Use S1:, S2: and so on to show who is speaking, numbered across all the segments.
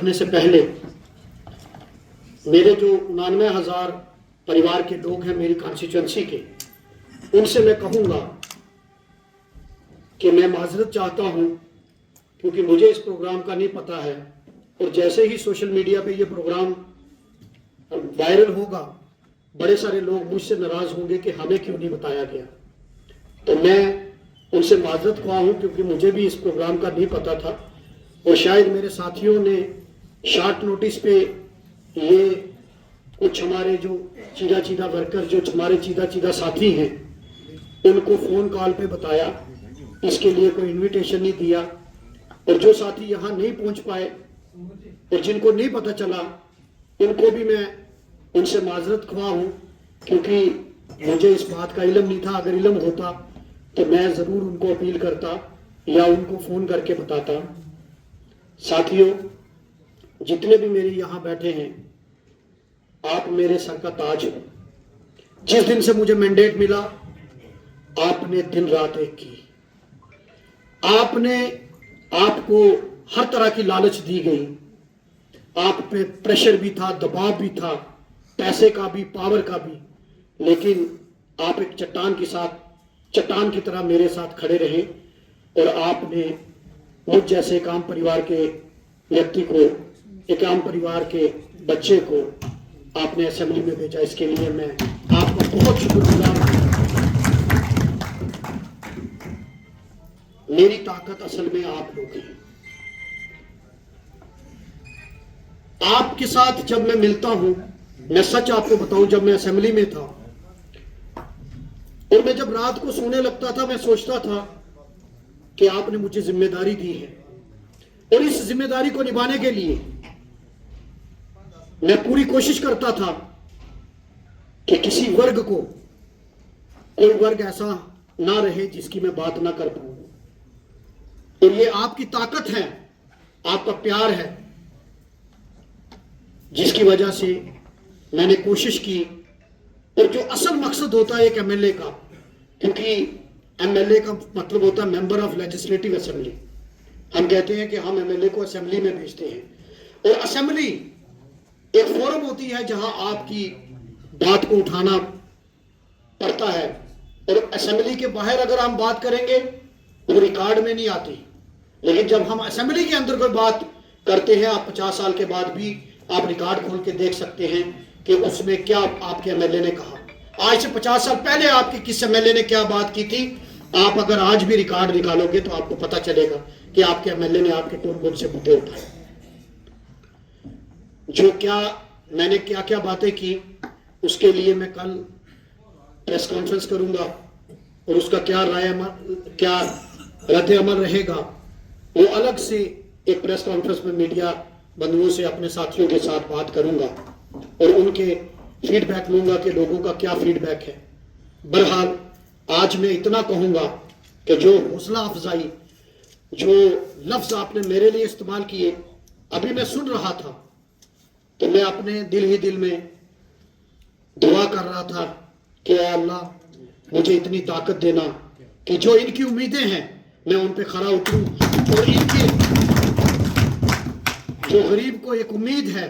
S1: रखने से पहले मेरे जो 99,000 परिवार के लोग हैं मेरी कॉन्स्टिट्यूंसी के, उनसे मैं कहूँगा कि मैं माजरत चाहता हूँ, क्योंकि मुझे इस प्रोग्राम का नहीं पता है। और जैसे ही सोशल मीडिया पे ये प्रोग्राम वायरल होगा, बड़े सारे लोग मुझसे नाराज़ होंगे कि हमें क्यों नहीं बताया गया। तो मैं उनसे माजरत ख्वाह हूँ, क्योंकि मुझे भी इस प्रोग्राम का नहीं पता था और शायद मेरे साथियों ने शॉर्ट नोटिस पे ये कुछ हमारे जो चीदा वर्कर, जो हमारे चीदा साथी हैं, उनको फ़ोन कॉल पे बताया। इसके लिए कोई इनविटेशन नहीं दिया। और जो साथी यहाँ नहीं पहुँच पाए और जिनको नहीं पता चला, उनको भी मैं उनसे माजरत ख्वाह हूँ, क्योंकि मुझे इस बात का इल्म नहीं था। अगर इल्म होता तो मैं ज़रूर उनको अपील करता या उनको फ़ोन करके बताता। साथियों, जितने भी मेरे यहाँ बैठे हैं, आप मेरे सर का ताज हो। जिस दिन से मुझे मैंडेट मिला, आपने दिन रात एक की। आपको हर तरह की लालच दी गई। आप पे प्रेशर भी था, दबाव भी था, पैसे का भी, पावर का भी, लेकिन आप एक चट्टान की तरह मेरे साथ खड़े रहे। और आपने मुझ जैसे एक आम परिवार के व्यक्ति को, एक आम परिवार के बच्चे को आपने असेंबली में भेजा। इसके लिए मैं आपका बहुत शुक्रगुजार हूं। मेरी ताकत असल में आप लोग हैं। आपके साथ जब मैं मिलता हूं, मैं सच आपको बताऊं, जब मैं असेंबली में था और मैं जब रात को सोने लगता था, मैं सोचता था कि आपने मुझे जिम्मेदारी दी है और इस जिम्मेदारी को निभाने के लिए मैं पूरी कोशिश करता था कि किसी वर्ग को, कोई वर्ग ऐसा ना रहे जिसकी मैं बात ना कर पाऊं। और ये आपकी ताकत है, आपका प्यार है, जिसकी वजह से मैंने कोशिश की। और जो असल मकसद होता है एक एमएलए का, क्योंकि एमएलए का मतलब होता है मेंबर ऑफ लेजिस्लेटिव असेंबली। हम कहते हैं कि हम एमएलए को असेंबली में भेजते हैं, और असेंबली एक फोरम होती है जहां आपकी बात को उठाना पड़ता है। और असेंबली के बाहर अगर हम बात करेंगे वो रिकॉर्ड में नहीं आती, लेकिन जब हम असेंबली के अंदर कोई बात करते हैं, आप 50 साल के बाद भी आप रिकॉर्ड खोल के देख सकते हैं कि उसमें क्या आपके एमएलए ने कहा। आज से 50 साल पहले आपके किस एमएलए ने क्या बात की थी, आप अगर आज भी रिकॉर्ड निकालोगे तो आपको पता चलेगा कि आपके एमएलए ने आपके कौन से मुद्दे उठाए, मैंने क्या क्या बातें की। उसके लिए मैं कल प्रेस कॉन्फ्रेंस करूंगा और उसका क्या रद्द अमल रहेगा, वो अलग से एक प्रेस कॉन्फ्रेंस में मीडिया बंधुओं से, अपने साथियों के साथ बात करूंगा और उनके फीडबैक लूंगा कि लोगों का क्या फीडबैक है। बहरहाल आज मैं इतना कहूंगा कि जो हौसला अफजाई, जो लफ्ज आपने मेरे लिए इस्तेमाल किए, अभी मैं सुन रहा था तो मैं अपने दिल ही दिल में दुआ कर रहा था कि अल्लाह मुझे इतनी ताकत देना कि जो इनकी उम्मीदें हैं मैं उन पे खरा उतरूं। और इनकी जो गरीब को एक उम्मीद है,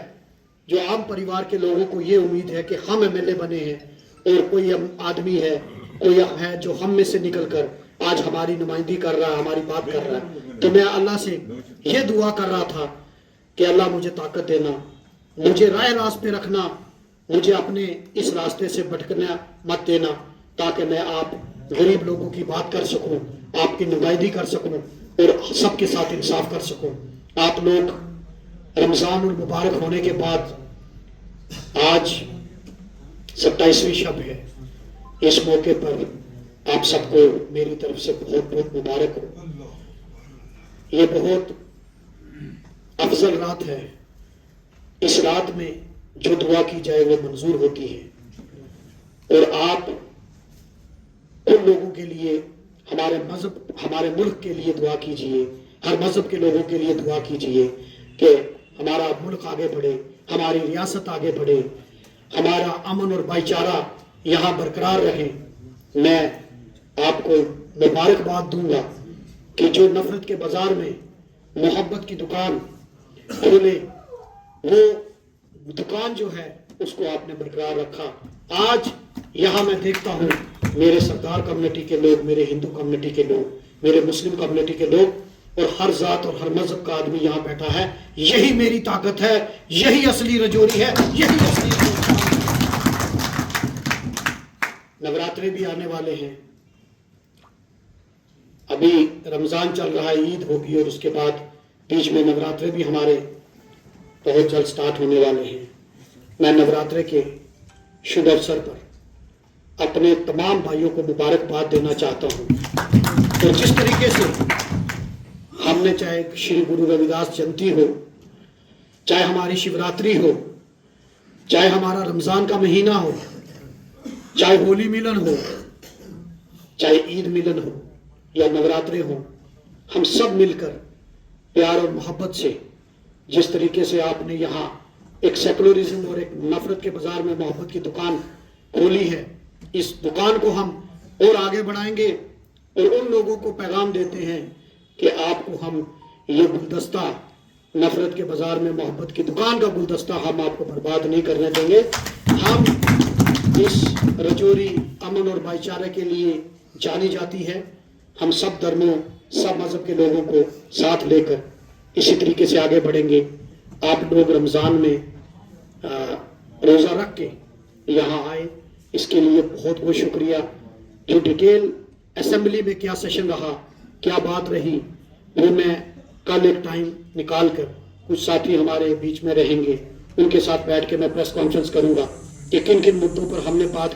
S1: जो आम परिवार के लोगों को ये उम्मीद है कि हम एमएलए बने हैं और कोई आदमी है, कोई है जो हम में से निकलकर आज हमारी नुमाइंदगी कर रहा है, हमारी बात कर रहा है। तो मैं अल्लाह से ये दुआ कर रहा था कि अल्लाह मुझे ताकत देना, मुझे राह रास्त पे रखना, मुझे अपने इस रास्ते से भटकना मत देना, ताकि मैं आप गरीब लोगों की बात कर सकूं, आपकी नुमाइंदगी कर सकूं और सबके साथ इंसाफ कर सकूं। आप लोग रमजान और मुबारक होने के बाद आज 27वीं शब है, इस मौके पर आप सबको मेरी तरफ से बहुत बहुत मुबारक हो। ये बहुत अफजल रात है। इस रात में जो दुआ की जाए वो मंजूर होती है। और आप उन लोगों के लिए, हमारे मजहब, हमारे मुल्क के लिए दुआ कीजिए, हर मजहब के लोगों के लिए दुआ कीजिए कि हमारा मुल्क आगे बढ़े, हमारी रियासत आगे बढ़े, हमारा अमन और भाईचारा यहाँ बरकरार रहे। मैं आपको मुबारकबाद दूंगा कि जो नफरत के बाजार में मोहब्बत की दुकान खोले, वो दुकान जो है उसको आपने बरकरार रखा। आज यहाँ मैं देखता हूँ मेरे सरदार कम्युनिटी के लोग, मेरे हिंदू कम्युनिटी के लोग, मेरे मुस्लिम कम्युनिटी के लोग और हर जात और हर मजहब का आदमी यहाँ बैठा है। यही मेरी ताकत है, यही असली रजौरी है, यही असली नवरात्रे भी आने वाले हैं। अभी रमजान चल रहा है, ईद होगी और उसके बाद बीच में नवरात्रे भी हमारे बहुत जल्द स्टार्ट होने वाले हैं। मैं नवरात्रे के शुभ अवसर पर अपने तमाम भाइयों को मुबारकबाद देना चाहता हूं। और जिस तरीके से हमने, चाहे श्री गुरु रविदास जयंती हो, चाहे हमारी शिवरात्रि हो, चाहे हमारा रमजान का महीना हो, चाहे होली मिलन हो, चाहे ईद मिलन हो या नवरात्रे हो, हम सब मिलकर प्यार और मोहब्बत से, जिस तरीके से आपने यहाँ एक सेकुलरिज्म और एक नफरत के बाजार में मोहब्बत की दुकान खोली है, इस दुकान को हम और आगे बढ़ाएंगे और उन लोगों को पैगाम देते हैं कि आपको हम ये गुलदस्ता, नफरत के बाजार में मोहब्बत की दुकान का गुलदस्ता हम आपको बर्बाद नहीं करने देंगे। हम इस रजौरी अमन और भाईचारे के लिए जानी जाती है। हम सब धर्मों, सब मजहब के लोगों को साथ लेकर इसी तरीके से आगे बढ़ेंगे। आप लोग रमज़ान में रोज़ा रख के यहाँ आए, इसके लिए बहुत बहुत शुक्रिया। जो डिटेल असेंबली में क्या सेशन रहा, क्या बात रही, वो मैं कल एक टाइम निकाल कर, कुछ साथी हमारे बीच में रहेंगे, उनके साथ बैठ के मैं प्रेस कॉन्फ्रेंस करूंगा कि किन किन मुद्दों पर हमने बात